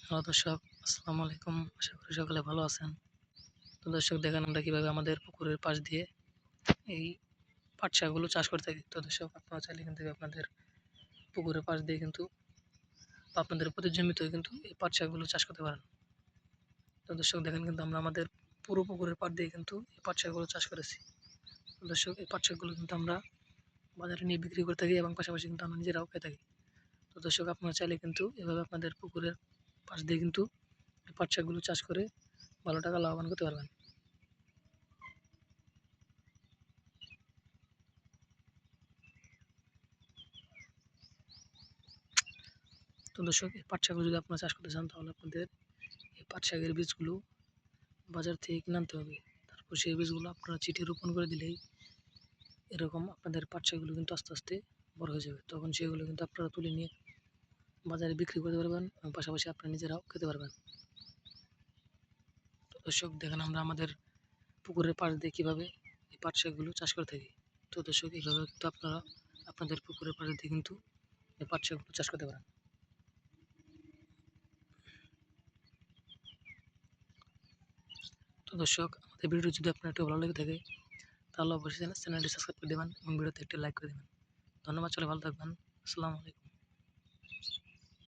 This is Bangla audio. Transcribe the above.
হ্যালো দর্শক, আসসালামু আলাইকুম। আশা করি সকলে ভালো আছেন। তো দর্শক দেখেন আমরা কীভাবে আমাদের পুকুরের পাশ দিয়ে এই পাট শাকগুলো চাষ করে থাকি। তো দর্শক আপনারা চাইলে কিন্তু আপনাদের পুকুরের পাশ দিয়ে কিন্তু বা আপনাদের প্রতি জমিতেও কিন্তু এই পাট শাকগুলো চাষ করতে পারেন। তো দর্শক দেখেন কিন্তু আমরা আমাদের পুরো পুকুরের পাড় দিয়ে কিন্তু এই পাট শাকগুলো চাষ করেছি। তো দর্শক এই পাট শাকগুলো কিন্তু আমরা বাজারে নিয়ে বিক্রি করে থাকি এবং পাশাপাশি কিন্তু আমরা নিজেরাও খেয়ে থাকি। তো দর্শক আপনারা চাইলে কিন্তু এভাবে আপনাদের পুকুরের পাশ দিয়ে কিন্তু এই পাট শাকগুলো চাষ করে ভালো টাকা লাভবান করতে পারবেন। তো দর্শক এই পাট শাকগুলো যদি আপনারা চাষ করতে চান তাহলে আপনাদের এই পাট শাকের বীজগুলো বাজার থেকে কিনে আনতে হবে। তারপর সেই বীজগুলো আপনারা চিঠি রোপণ করে দিলেই এরকম আপনাদের পাট শাকগুলো কিন্তু আস্তে আস্তে বড় হয়ে যাবে। তখন সেগুলো কিন্তু আপনারা তুলে নিয়ে বাজারে বিক্রি করতে পারবেন এবং পাশাপাশি আপনারা নিজেরাও খেতে পারবেন। তো দর্শক দেখেন আমরা আমাদের পুকুরের পাশ দিয়ে কীভাবে এই পাট শাকগুলো চাষ করে থাকি। তো দর্শক এইভাবে কিন্তু আপনারা আপনাদের পুকুরের পাশ দিয়ে কিন্তু এই পাট শাকগুলো চাষ করতে পারেন। তো দর্শক আমাদের ভিডিও যদি আপনার একটু ভালো লেগে থাকে তাহলে অবশ্যই চ্যানেলটি সাবস্ক্রাইব করে দেবেন এবং ভিডিওতে একটি লাইক করে দেবেন। ধন্যবাদ, চলে ভালো থাকবেন। আসসালামু আলাইকুম।